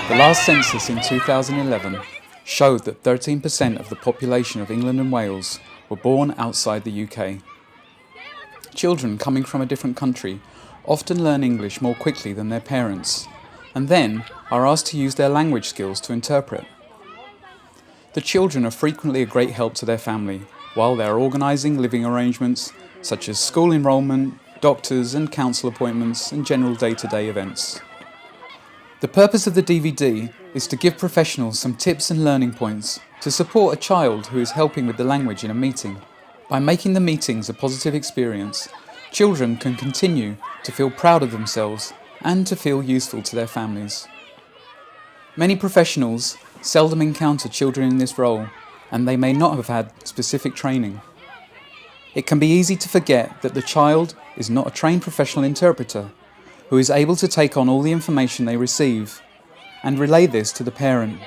The last census in 2011 showed that 13% of the population of England and Wales were born outside the UK. Children coming from a different country often learn English more quickly than their parents, and then are asked to use their language skills to interpret. The children are frequently a great help to their family while they are organising living arrangements such as school enrolment, doctors and council appointments and general day-to-day events. The purpose of the DVD is to give professionals some tips and learning points to support a child who is helping with the language in a meeting. By making the meetings a positive experience, children can continue to feel proud of themselves and to feel useful to their families. Many professionals seldom encounter children in this role, and they may not have had specific training. It can be easy to forget that the child is not a trained professional interpreter who is able to take on all the information they receive and relay this to the parent.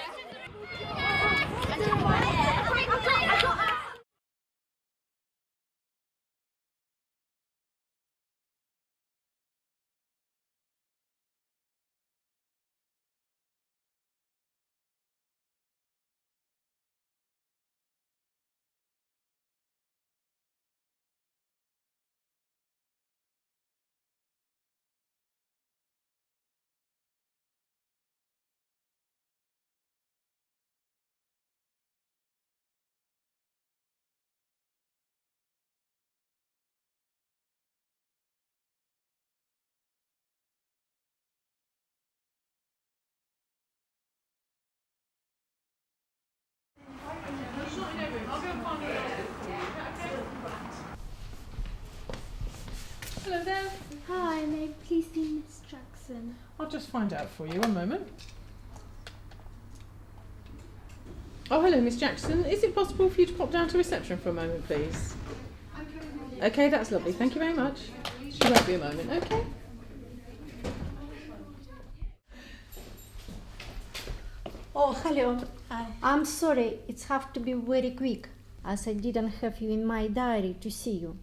Hello there. Hi, may I please see Miss Jackson? I'll just find out for you. One moment. Oh, hello, Miss Jackson. Is it possible for you to pop down to reception for a moment, please? Okay, that's lovely. Thank you very much. She won't be a moment. Okay. Oh, hello. Hi. I'm sorry, it's have to be very quick, as I didn't have you in my diary to see you.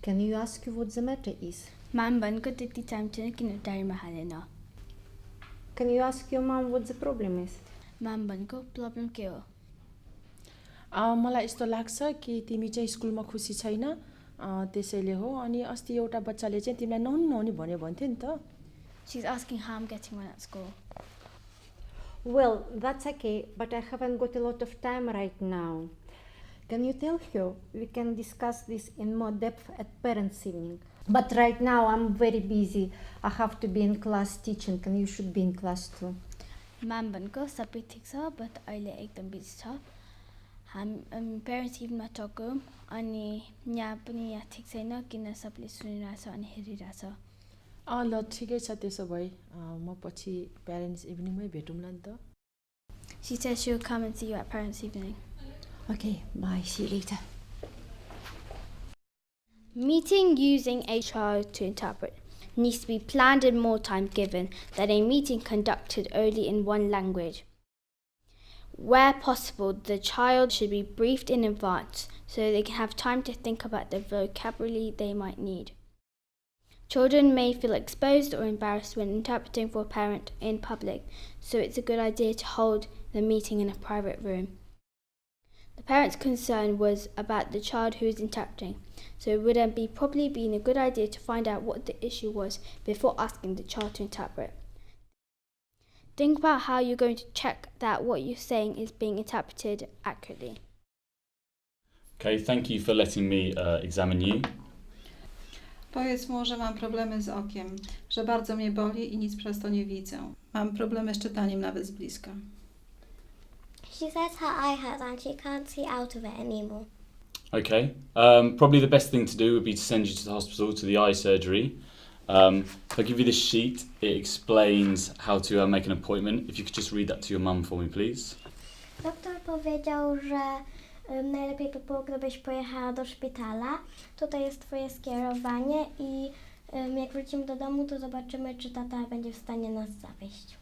Can you ask you what the matter is? Ma'am, भनेको त्यति time छैन किन डायरीमा हालेन? Can you ask your mom what the problem is? Ma'am भनेको problem के हो? मलाई यस्तो लाग्छ कि तिमी चाहिँ स्कुलमा खुसी छैन, त्यसैले हो। अनि अस्ति एउटा बच्चाले चाहिँ तिमीलाई नहुनु भन्यो भन्थ्यो नि त। She's asking how I'm getting on at school. Well, that's okay, but I haven't got a lot of time right now. Can you tell her we can discuss this in more depth at parents' evening? But right now I'm very busy. I have to be in class teaching and you should be in class too. Ma'am भनेको सबै ठिक छ, but अहिले एकदम busy छ। हामी parents इभमा टक गरौँ, अनि यहाँ पनि यहाँ ठिक छैन किन सबले सुनिरहेछ अनि हेरिरहेछ। ल ठिकै छ, त्यसो भए म पछि प्यारेन्ट्स इभिनिङमै भेटौँला नि त। She says she'll come and see you at parents' evening. Okay, bye. See you later. Meeting using a child to interpret needs to be planned and more time given than a meeting conducted only in one language. Where possible, the child should be briefed in advance so they can have time to think about the vocabulary they might need. Children may feel exposed or embarrassed when interpreting for a parent in public, so it's a good idea to hold the meeting in a private room. The parent's concern was about the child who is interpreting, so it would probably be a good idea to find out what the issue was before asking the child to interpret. Think about how you're going to check that what you're saying is being interpreted accurately. Okay, thank you for letting me examine you. Powiedz mu, że mam problemy z okiem, że bardzo mnie boli i nic przez to nie widzę. Mam problemy z czytaniem nawet z bliska. She says her eye hurts and she can't see out of it anymore. Okay, probably the best thing to do would be to send you to the hospital, to the eye surgery. If I give you this sheet, it explains how to make an appointment. If you could just read that to your mum for me, please. Doktor powiedział, że najlepiej by było, gdybyś pojechała do szpitala. Tutaj jest twoje skierowanie i jak wrócimy do domu, to zobaczymy, czy tata będzie w stanie nas zawieźć.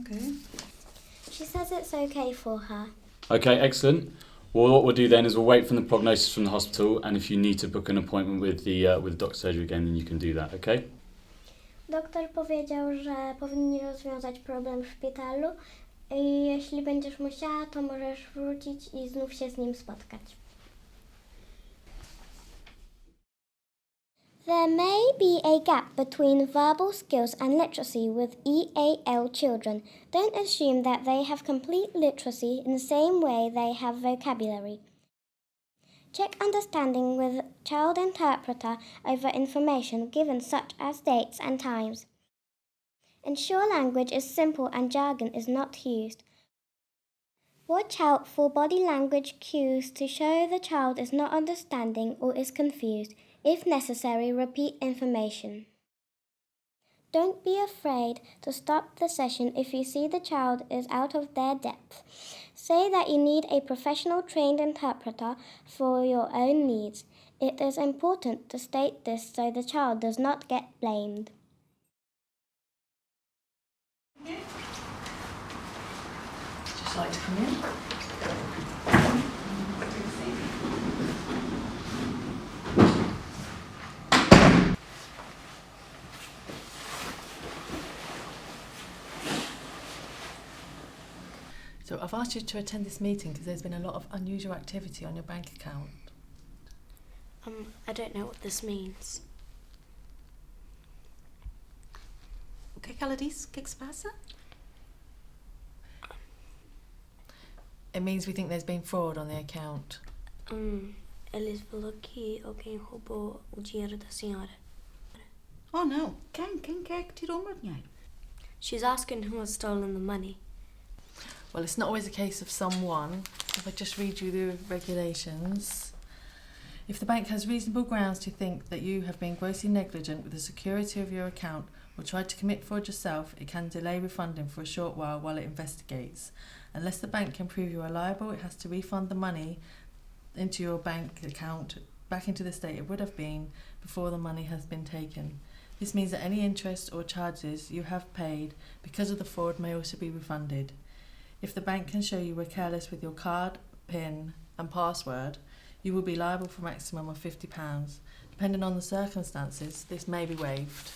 Okay. She says it's okay for her. Okay, excellent. Well, what we'll do then is we'll wait for the prognosis from the hospital, and if you need to book an appointment with the doctor surgery again, then you can do that, okay? Doktor powiedział, że powinni rozwiązać problem w szpitalu i jeśli będziesz musiała, to możesz wrócić i znów się z nim spotkać. There may be a gap between verbal skills and literacy with EAL children. Don't assume that they have complete literacy in the same way they have vocabulary. Check understanding with child interpreter over information given such as dates and times. Ensure language is simple and jargon is not used. Watch out for body language cues to show the child is not understanding or is confused. If necessary, repeat information. Don't be afraid to stop the session if you see the child is out of their depth. Say that you need a professional trained interpreter for your own needs. It is important to state this so the child does not get blamed. Just like to come in. So I've asked you to attend this meeting because there's been a lot of unusual activity on your bank account. I don't know what this means. O que ela disse? O que se passa? It means we think there's been fraud on the account. Eles falou que alguém roubou o dinheiro da senhora. Oh não, quem é que tirou o meu dinheiro? She's asking who has stolen the money. Well, it's not always a case of someone. If I just read you the regulations. If the bank has reasonable grounds to think that you have been grossly negligent with the security of your account or tried to commit fraud yourself, it can delay refunding for a short while it investigates. Unless the bank can prove you are liable, it has to refund the money into your bank account back into the state it would have been before the money has been taken. This means that any interest or charges you have paid because of the fraud may also be refunded. If the bank can show you were careless with your card, PIN and password, you will be liable for a maximum of £50. Depending on the circumstances, this may be waived.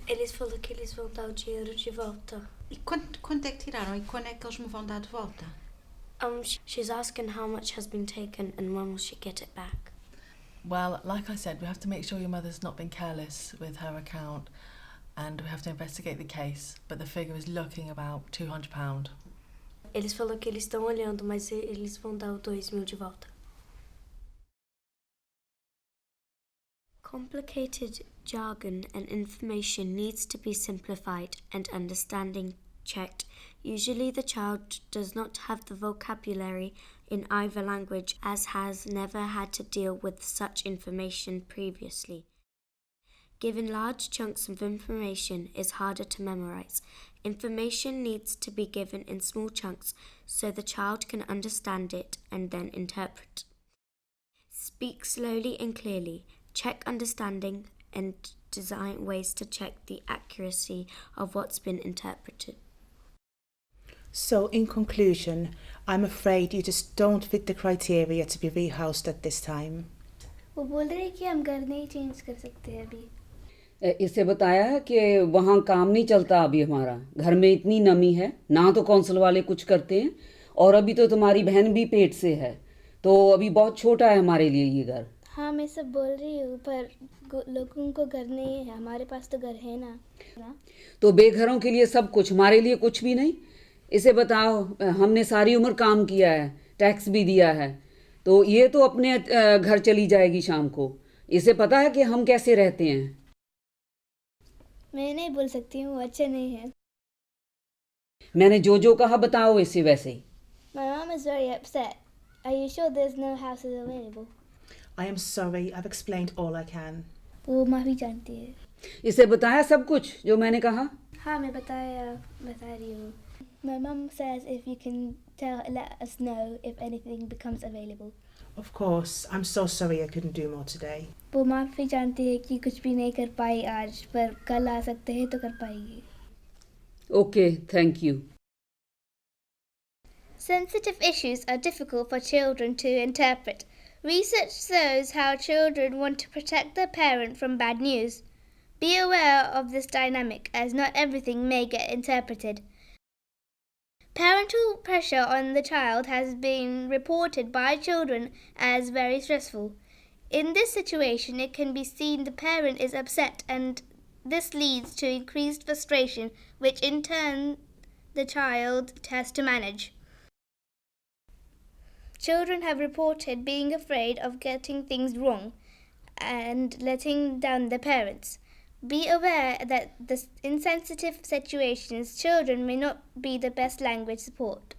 Eles falou que eles vão dar o dinheiro de volta. E quanto é que tiraram? E quando é que eles me vão dar de volta? She's asking how much has been taken and when will she get it back. Well, like I said, we have to make sure your mother's not been careless with her account and we have to investigate the case, but the figure is looking about £200. Eles falou que eles estão olhando, mas eles vão dar o 2.000 de volta. Complicated jargon and information needs to be simplified and understanding checked. Usually the child does not have the vocabulary in either language as has never had to deal with such information previously. Given large chunks of information is harder to memorize. Information needs to be given in small chunks so the child can understand it and then interpret. Speak slowly and clearly. Check understanding and design ways to check the accuracy of what's been interpreted. So, in conclusion, I'm afraid you just don't fit the criteria to be rehoused at this time. वो बोल रहे हैं कि हम घर नहीं change कर सकते अभी. इसे बताया कि वहाँ काम नहीं चलता अभी हमारा, घर में इतनी नमी है, ना तो कौंसिल वाले कुछ करते हैं और अभी तो तुम्हारी बहन भी पेट से है, तो अभी बहुत छोटा है हमारे लिए ये घर. हाँ मैं सब बोल रही हूँ पर लोगों को घर नहीं है, हमारे पास तो घर है ना. तो बेघरों के लिए सब कुछ, हमारे लिए कुछ भी नहीं. इसे बताओ, हमने सारी उम्र काम किया है, टैक्स भी दिया है, तो ये तो अपने घर चली जाएगी शाम को. इसे पता है कि हम कैसे रहते हैं. मैं नहीं बोल सकती हूँ, अच्छे नहीं है. मैंने जो कहा बताओ इसे वैसे ही. My mom is very upset. Are you sure there's no houses available? I am sorry, I've explained all I can. वो माफ़ी जानती है. इसे बताया सब कुछ जो मैंने कहा. हाँ मैं बता रही हूँ. My mom says if you can let us know if anything becomes available. Of course, I'm so sorry I couldn't do more today. वो माफ़ी जानती है कि कुछ भी नहीं कर पाई आज, पर कल आ सकते हैं तो कर पाएगी. Okay, thank you. Sensitive issues are difficult for children to interpret. Research shows how children want to protect their parent from bad news. Be aware of this dynamic, as not everything may get interpreted. Parental pressure on the child has been reported by children as very stressful. In this situation, it can be seen the parent is upset, and this leads to increased frustration, which in turn the child has to manage. Children have reported being afraid of getting things wrong and letting down their parents. Be aware that in sensitive situations, children may not be the best language support.